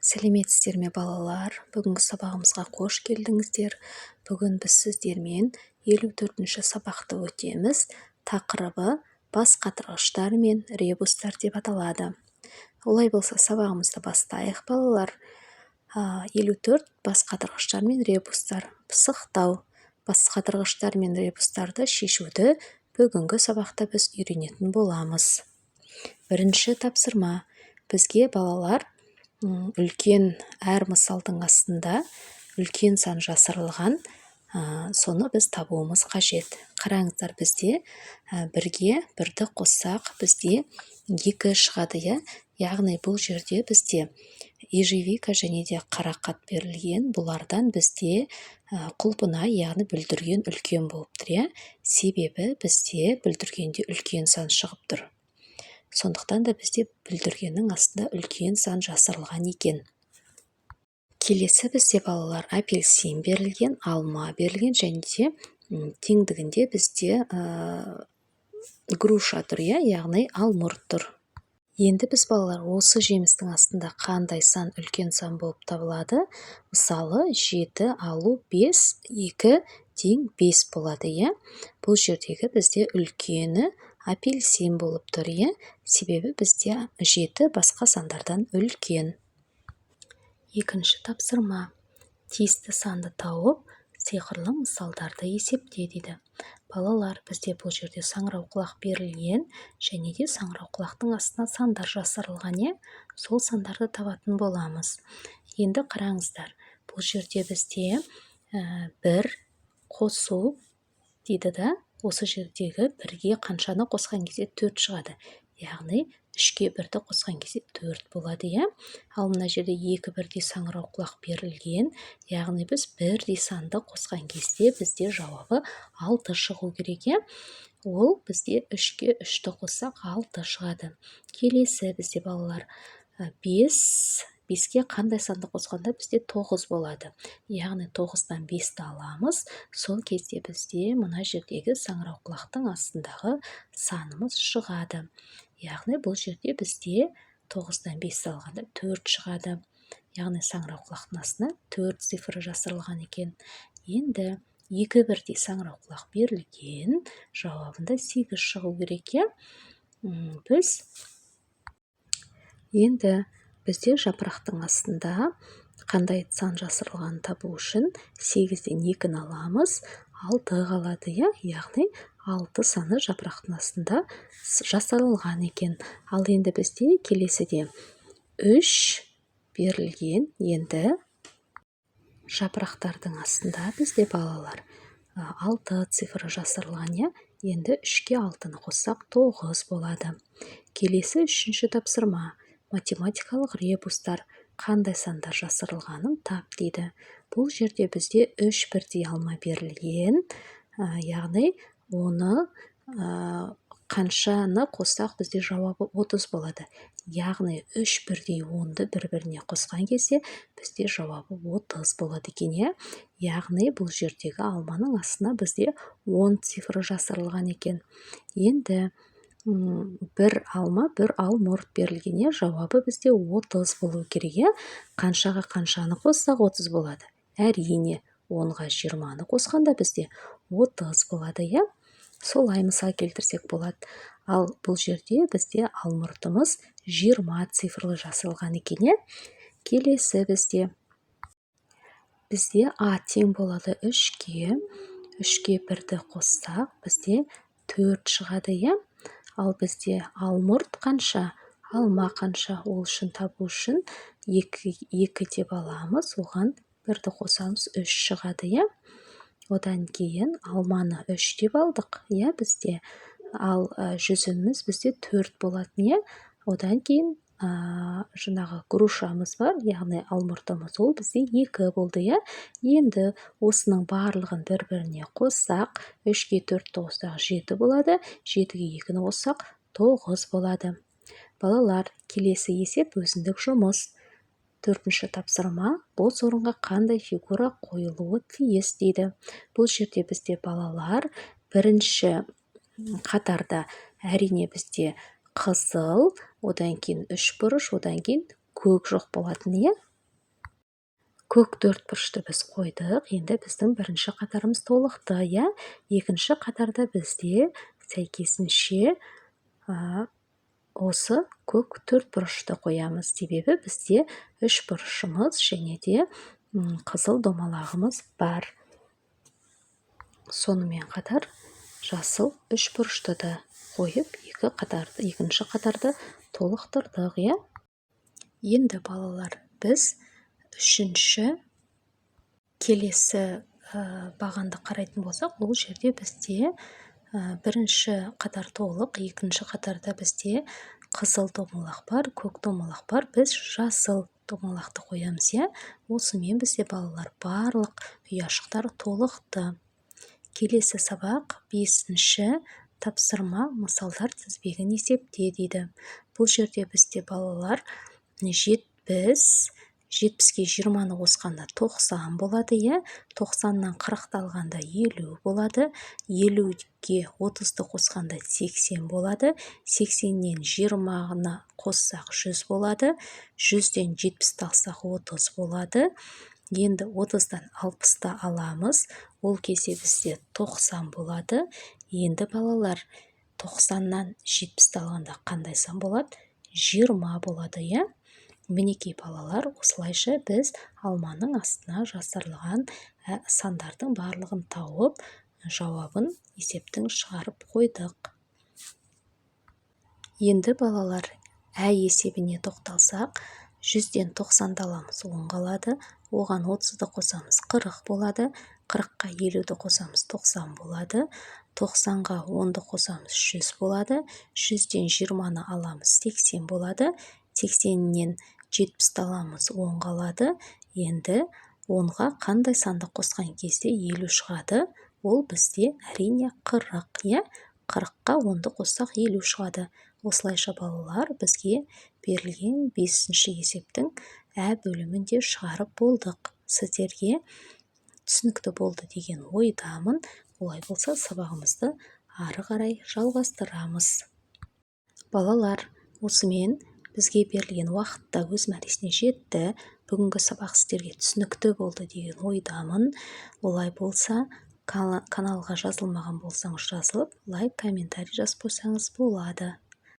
Сәлеметсіздер ме балалар? Бүгінгі сабағымызға қош келдіңіздер. Бүгін біз сіздермен 54-ші сабақты өтеміз. Тақырыбы бас қатырғыштар мен ребустар деп аталады. Олай болса сабағымызды бастайық балалар. 54 бас қатырғыштар мен ребустар. Пысықтау. Бас қатырғыштар мен ребустарды шешуді бүгінгі сабақта біз үйренетін боламыз. Бірінші тапсырма. Бізге балалар үлкен әр мысалдың астында үлкен сан жасырылған, соны біз табуымыз қажет. Қараңыздар, бізде бірге бірді қоссақ, бізде 2 шығады, яғни бұл жерде бізде ежевика және де қарақат берілген, бұлардан бізде құлпына, яғни бүлдірген үлкен болып тұр, себебі бізде бүлдіргенде үлкен сан шығып тұр. Сондықтан да бізде бүлдіргеннің астында үлкен сан жасырылған екен. Келесі бізде балалар апельсин берілген, алма берілген, және де теңдігінде бізде груша тұр, яғни алмұрт тұр. Енді біз балалар осы жемістің астында қандай сан үлкен сан болып табылады? Мысалы 7 алу 5, 2 тең 5 болады. Бұл жердегі бізде үлкені апельсин болып тұр, себебі бізде 7 басқа сандардан үлкен. Екінші тапсырма. Тиісті санды тауып, сиқырлы мысалдарды есепте дейді. Балалар, бізде бұл жерде саңырауқұлақ берілген, және де саңырауқұлақтың астына сандар жасырылған, сол сандарды табатын боламыз. Енді қараңыздар, бұл жерде бізде бір қосу дейді да, осы жердегі бірге қаншаны қосқан кезде 4 шығады. Яғни 3-ке 1-ді қосқан кезде 4 болады, Ал мына жерде 2 бірдей саңырауқұлақ берілген, яғни біз бірдей санды қосқан кезде бізде жауабы 6 шығу керек, Ол бізде 3-ке 3-ті қоссақ 6 шығады. Келесі бізде балалар 5-ке қандай санды қосқанда бізде 9 болады. Яғни 9-дан 5-ті аламыз. Сол кезде бізде мына жердегі саңырауқұлақтың астындағы санымыз шығады. Яғни бұл жерде бізде 9-дан 5-ті алғанда 4 шығады. Яғни саңырауқұлақтың астына 4 цифры жасырылған екен. Енді 2 бірдей саңырауқұлақ берілген, жауабында 8 шығу керек. Енді бізде жапырақтың астында қандай сан жасырылғанын табу үшін 8-ден 2-ні аламыз, 6 қалады, яғни 6 саны жапырақтың астында жасырылған екен. Ал енді бізде келесіде 3 берілген, енді жапырақтардың астында бізде балалар 6 цифры жасырылған, енді 3-ке 6-ны қоссақ 9 болады. Келесі 3-ші тапсырма. Математикалық ребустар қандай сандар жасырылғанын тап дейді. Бұл жерде бізде 3 бірдей алма берілген, яғни оны қаншаны қоссақ бізде жауабы 30 болады. Яғни 3 бірдей 10-ды бір-біріне қосқан кезде бізде жауабы 30 болады екен. Яғни бұл жердегі алманың астына бізде 10 цифры жасырылған екен. Енді бір алма, бір алмұрт берілген, жауабы бізде 30 болу керек. Қаншаға қаншаны қоссақ 30 болады. Әрине, 10-ға 20-ны қосқанда бізде 30 болады, Солай мысал келтірсек болады. Ал бұл жерде бізде алмұртымыз 20 цифрлы жасырылған екен. Келесі бізде А тең болады 3-ке. 3-ке 1-ді қоссақ, бізде 4 шығады, Ал бізде алмұрт қанша, алма қанша, ол үшін табу үшін 2 деп аламыз, оған 1-ді қосамыз, 3 шығады, Одан кейін алманы 3 деп алдық, бізде. Ал жүзіміз бізде 4 болатын, Одан кейін жаңағы грушамыз бар, яғни алмұртымыз, ол бізде 2 болды, Енді осының барлығын бір-біріне қоссақ, 3-ке 4-ті қоссақ 7 болады, 7-ге 2-ні қоссақ 9 болады. Балалар, келесі есеп өзіндік жұмыс. 4-ші тапсырма, бос орынға қандай фигура қойылуы тиіс дейді. Бұл жерде бізде балалар бірінші қатарда әрине бізде қызыл, одан кейін 3 бұрыш, одан кейін көк жоқ болатын, көк төртбұрышты біз қойдық. Енді біздің бірінші қатарымыз толықты, иә? Екінші қатарда бізде сәйкесінше осы көк төртбұрышты қоямыз. Себебі бізде үшбұрышымыз және де қызыл домалағымыз бар. Сонымен қатар жасыл үшбұрышты да қойып, екінші қатарды толықтырдық, иә? Енді балалар, біз үшінші келесі бағанды қарайтын болсақ, ол жерде бізде бірінші қатар толық, екінші қатарда бізде қызыл домалақ бар, көк домалақ бар. Біз жасыл домалақты қоямыз, иә? Осымен бізде балалар барлық ұяшықтар толықты. Келесі сабақ 5-ші тапсырма мысалдар тізбегін есепте дейді. Бұл жерде бізде балалар 70-ке 20-ны қосқанда 90 болады, е? 90-нан 40-ты алғанда 50 болады. 50-ге 30-ды қосқанда 80 болады. 80-нен 20-ны қоссақ 100 болады. 100-ден 70-ті алсақ 30 болады. Енді 30-дан 60-ты аламыз. Ол кезде бізде 90 болады. Енді балалар, 90-нан 70-ті алғанда қандай сан болады? 20 болады, е? Мінекей балалар, осылайша біз алманың астына жасырылған сандардың барлығын тауып, жауабын есептің шығарып қойдық. Енді балалар, есебіне тоқталсақ, 100-ден 90-ды аламыз, 10 қалады. Оған 30-ды қосамыз, 40 болады. 40-қа 50-ді қосамыз, 90 болады. 90-ға 10-ды қосамыз, 100 болады. 100-ден 20-ны аламыз, 80 болады. 80-нен 70-ті аламыз, 10 қалады. Енді 10-ға қандай санды қосқан кезде 50 шығады? Ол бізде әрине 40, е? 40-қа 10-ды қоссақ 50 шығады. Осылайша балалар, бізге берілген 5-ші есептің бөлімін де шығарып болдық. Сіздерге түсінікті болды деген ойдамын. Олай болса, сабағымызды ары қарай жалғастырамыз. Балалар, осымен бізге берілген уақытта өз мәресіне жетті. Бүгінгі сабақ сіздерге түсінікті болды деген ойдамын. Олай болса, каналға жазылмаған болсаңыз жазылып, лайк, комментарий жазып қойсаңыз болады.